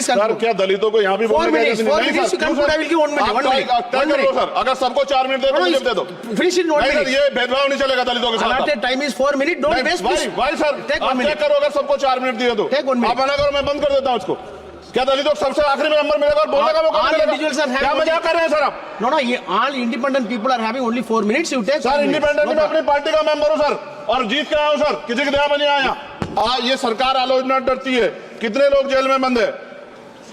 Sir क्या दलितों को यहाँ भी बोलने की इजाजत नहीं है सर? अगर सबको 4 मिनट दे दो मुझे दे दो। ये भेदभाव नहीं चलेगा दलितों के साथ। Time is 4 minute. Don't waste. भाई सर आप चेक करो, अगर सबको 4 मिनट दिए तो आप मना करो, मैं बंद कर देता हूँ उसको। क्या दलितों को सबसे आखिरी में नंबर मिलेगा और बोलने का मौका मिलेगा? क्या मजाक कर रहे हैं सर आप? नो, ये all independent people are having only 4 minutes. You take sir. Independent में अपनी पार्टी का मेंबर हूं सर, और जीत के आया हूं सर, किसी के दया में नहीं आया। ये सरकार आलोचना डरती है। कितने लोग जेल में बंद है?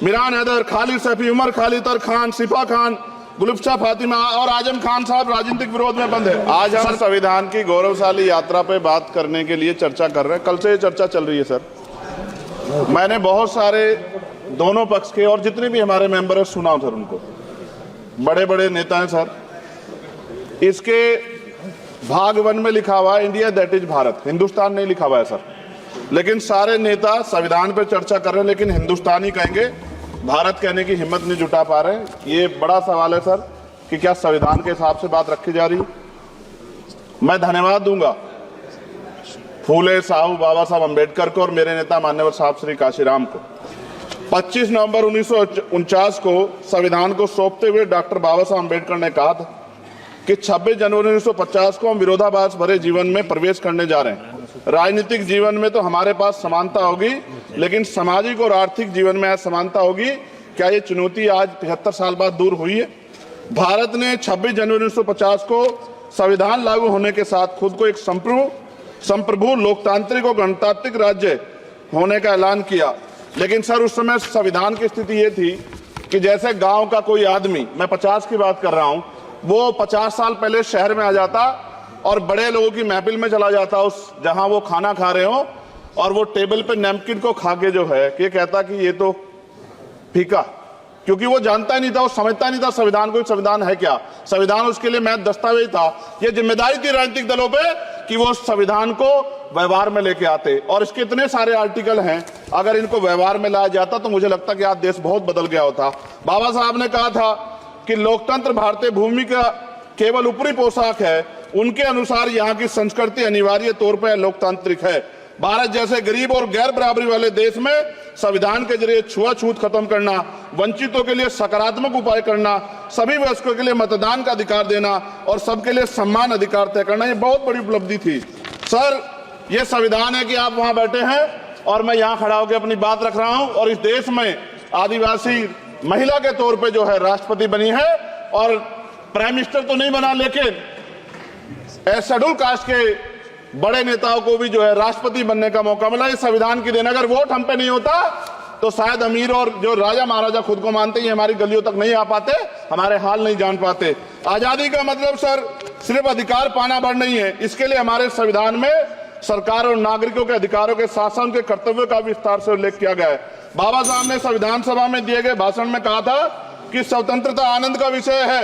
मिरान हैदर, खालिद सैफी, उमर खालिद खान, सिफा खान, गुलफ्शा फातिमा और आजम खान साहब राजनीतिक विरोध में बंद है। आज हम संविधान की गौरवशाली यात्रा पे बात करने के लिए चर्चा कर रहे हैं। कल से ये चर्चा चल रही है सर। मैंने बहुत सारे दोनों पक्ष के और जितने भी हमारे मेंबर है सुना सर, उनको बड़े बड़े नेता हैं सर। इसके भाग 1 में लिखा हुआ है India that is Bharat, Hindustan नहीं लिखा हुआ है सर। लेकिन सारे नेता संविधान पर चर्चा कर रहे हैं, लेकिन हिंदुस्तान ही कहेंगे, भारत कहने की हिम्मत नहीं जुटा पा रहे हैं। ये बड़ा सवाल है सर कि क्या संविधान के हिसाब से बात रखी जा रही है। मैं धन्यवाद दूंगा फूले साहू बाबा साहब अम्बेडकर को और मेरे नेता मान्यवर साहब श्री काशीराम को। 25 नवंबर 1949 को संविधान को सौंपते हुए डॉक्टर बाबा साहब अम्बेडकर ने कहा था कि 26 जनवरी 1950 को हम विरोधाभास भरे जीवन में प्रवेश करने जा रहे हैं। राजनीतिक जीवन में तो हमारे पास समानता होगी, लेकिन सामाजिक और आर्थिक जीवन में असमानता होगी। क्या ये चुनौती आज 73 साल बाद दूर हुई है? भारत ने 26 जनवरी 1950 को संविधान लागू होने के साथ खुद को एक संप्रभु लोकतांत्रिक और गणतांत्रिक राज्य होने का ऐलान किया। लेकिन सर उस समय संविधान की स्थिति ये थी कि जैसे गांव का कोई आदमी, मैं 50 की बात कर रहा हूं, वो 50 साल पहले शहर में आ जाता और बड़े लोगों की महफिल में चला जाता, उस जहां वो खाना खा रहे हो, और वो टेबल पे नैपकिन को खा के जो है ये कहता कि ये तो फीका, क्योंकि वो जानता ही नहीं था, वो समझता नहीं था संविधान को, संविधान है क्या। संविधान उसके लिए महज दस्तावेज था। ये जिम्मेदारी थी राजनीतिक दलों पे कि वो संविधान को व्यवहार में लेके आते। और इसके इतने सारे आर्टिकल हैं, अगर इनको व्यवहार में लाया जाता तो मुझे लगता कि आज देश बहुत बदल गया होता। बाबा साहब ने कहा था कि लोकतंत्र भारतीय भूमि का केवल ऊपरी पोशाक है, उनके अनुसार यहाँ की संस्कृति अनिवार्य तौर पर लोकतांत्रिक है। भारत जैसे गरीब और गैर बराबरी वाले देश में संविधान के जरिए छुआछूत खत्म करना, वंचितों के लिए सकारात्मक उपाय करना, सभी वयस्कों के लिए मतदान का अधिकार देना और सबके लिए सम्मान अधिकार तय करना, ये बहुत बड़ी उपलब्धि थी सर। ये संविधान है कि आप वहां बैठे हैं और मैं यहाँ खड़ा होकर अपनी बात रख रहा हूं, और इस देश में आदिवासी महिला के तौर पे जो है राष्ट्रपति बनी है, और प्राइम मिनिस्टर तो नहीं बना, लेकिन शेड्यूल कास्ट के बड़े नेताओं को भी जो है राष्ट्रपति बनने का मौका मिला। इस संविधान की देन, अगर वोट हम पे नहीं होता तो शायद अमीर और जो राजा महाराजा खुद को मानते हैं हमारी गलियों तक नहीं आ पाते, हमारे हाल नहीं जान पाते। आजादी का मतलब सर सिर्फ अधिकार पाना भर नहीं है, इसके लिए हमारे संविधान में सरकार और नागरिकों के अधिकारों के साथ साथ उनके कर्तव्यों का विस्तार से उल्लेख किया गया है। बाबा साहब ने संविधान सभा में दिए गए भाषण में कहा था कि स्वतंत्रता आनंद का विषय है,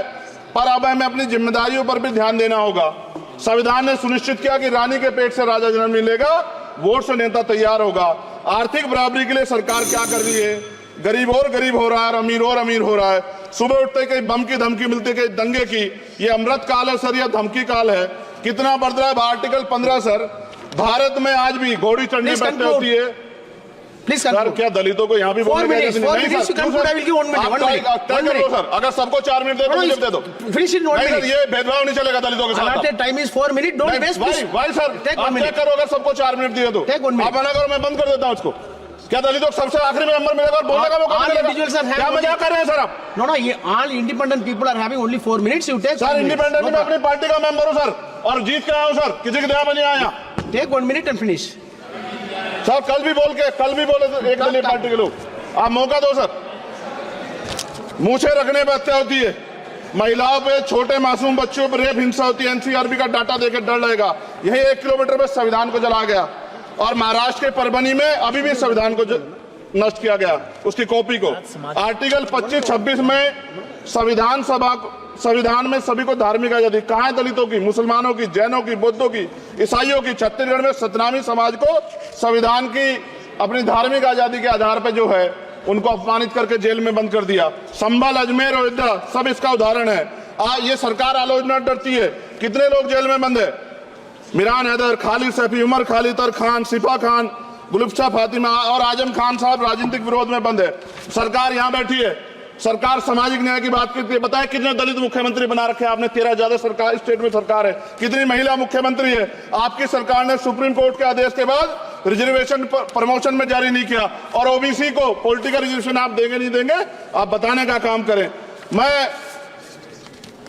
पर अब हमें अपनी जिम्मेदारियों पर भी ध्यान देना होगा। संविधान ने सुनिश्चित किया कि रानी के पेट से राजा जन्म मिलेगा, वोट से नेता तैयार होगा। आर्थिक बराबरी के लिए सरकार क्या कर रही है? गरीब और गरीब हो रहा है और अमीर हो रहा है। सुबह उठते कहीं बम की धमकी मिलती, कहीं दंगे की। ये अमृत काल है सर या धमकी काल है? कितना बढ़ रहा है आर्टिकल 15 सर। भारत में आज भी घोड़ी चढ़नी बैठते होती है सर। क्या दलितों को यहाँ भी बोलने की इजाजत नहीं है सर? अगर सबको 4 मिनट दे दो मुझे दे दो। ये भेदभाव नहीं चलेगा दलितों के साथ। Time is 4 minute. Don't waste. भाई सर आप चेक करो, अगर सबको 4 मिनट दिए तो आप मना करो, मैं बंद कर देता हूँ उसको। क्या दलितों को सबसे आखिरी में नंबर मिलेगा और बोलने का मौका मिलेगा? क्या मजाक कर रहे हैं सर आप? नो, ये all independent people are having only 4 minutes. You take sir. Independent में अपनी पार्टी का मेंबर हूं सर, और जीत के आया हूं सर, किसी की दया में नहीं आया। Take 1 minute and finish sir. कल भी बोले एक दलीय पार्टी के लोग, आप मौका दो सर। मूछे रखने पर हत्या होती है, महिलाओं पे, छोटे मासूम बच्चों पर रेप हिंसा होती है। एनसीआरबी का डाटा देकर डर लगेगा। यही 1 किलोमीटर में संविधान को जला गया, और महाराष्ट्र के परभनी में अभी भी संविधान को नष्ट किया गया, उसकी कॉपी को। आर्टिकल 25-26 में संविधान में सभी को धार्मिक आजादी। कहाँ है दलितों की, मुसलमानों की, जैनों की, बौद्धों की, ईसाइयों की? छत्तीसगढ़ में सतनामी समाज को संविधान की अपनी धार्मिक आजादी के आधार पर जो है उनको अपमानित करके जेल में बंद कर दिया। संभल, अजमेर, अयोध्या सब इसका उदाहरण है। ये सरकार आलोचना डरती है। कितने लोग जेल में बंद है? मिरान हैदर, खालिद सैफी, उमर खालिद खान, सिफा खान, गुलफ्शा फातिमा और आजम खान साहब राजनीतिक विरोध में बंद है। सरकार यहाँ बैठी है, सरकार सामाजिक न्याय की बात करती है। बताए कितने दलित मुख्यमंत्री बना रखे हैं आपने? 13 ज्यादा सरकार स्टेट में सरकार है। कितनी महिला मुख्यमंत्री है? आपकी सरकार ने सुप्रीम कोर्ट के आदेश के बाद रिजर्वेशन प्रमोशन में जारी नहीं किया, और ओबीसी को पॉलिटिकल रिजर्वेशन आप देंगे नहीं देंगे, आप बताने का काम करें। मैं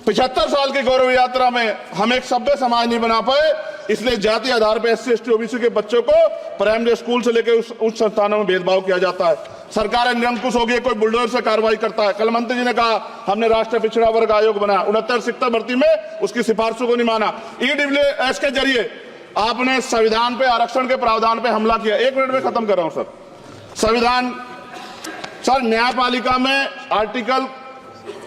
75 साल की गौरव यात्रा में हम एक सभ्य समाज नहीं बना पाए, इसलिए जाति आधार पर SC ST OBC के बच्चों को प्राइमरी स्कूल से लेकर उच्च संस्थानों में भेदभाव किया जाता है। सरकार निरंकुश हो गई, कोई बुलडोजर से कार्रवाई करता है। कल मंत्री जी ने कहा हमने राष्ट्रीय पिछड़ा वर्ग आयोग बनाया, 69 शिक्षक भर्ती में उसकी सिफारिशों को नहीं माना। EWS के जरिए आपने संविधान पे आरक्षण के प्रावधान पे हमला किया। 1 मिनट में खत्म कर रहा हूं सर। संविधान सर न्यायपालिका में आर्टिकल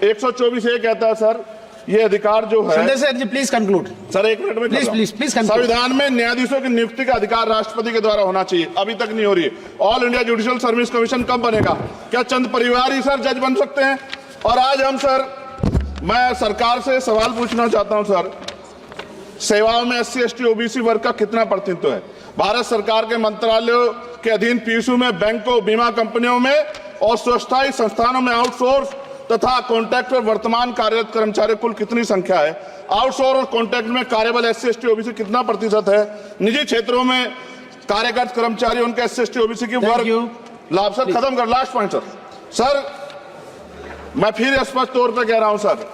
124 ये कहता है सर, ये अधिकार जो है। Sanjay sir ji please conclude sir 1 minute में प्लीज संविधान में न्यायाधीशों की नियुक्ति का अधिकार राष्ट्रपति के द्वारा होना चाहिए, अभी तक नहीं हो रही है। All India judicial service commission कब बनेगा? क्या चंद परिवार ही सर जज बन सकते हैं? और आज हम सर, मैं सरकार से सवाल पूछना चाहता हूं सर, सेवाओं में SC ST OBC वर्ग का कितना प्रतिनिधित्व है? भारत सरकार के मंत्रालयों के अधीन PSU में, बैंकों, बीमा कंपनियों में और स्वस्थायी संस्थानों में आउटसोर्स तथा कॉन्ट्रैक्ट पर वर्तमान कार्यरत कर्मचारी कुल कितनी संख्या है? आउटसोर्स और कॉन्ट्रैक्ट में कार्यबल SC ST OBC कितना प्रतिशत है? निजी क्षेत्रों में कार्यरत कर्मचारी उनके SC ST OBC की वर्ग लाभ। सर खत्म कर, लास्ट पॉइंट सर मैं फिर स्पष्ट तौर पर कह रहा हूं सर,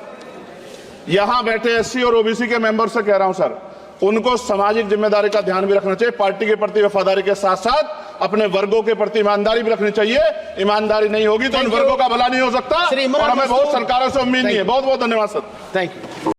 यहां बैठे SC और OBC के मेंबर से कह रहा हूं सर, उनको सामाजिक जिम्मेदारी का ध्यान भी रखना चाहिए। पार्टी के प्रति वफादारी के साथ साथ अपने वर्गों के प्रति ईमानदारी भी रखनी चाहिए। ईमानदारी नहीं होगी तो उन वर्गों का भला नहीं हो सकता, और हमें बहुत सरकारों से उम्मीद नहीं है। बहुत बहुत धन्यवाद सर। Thank you.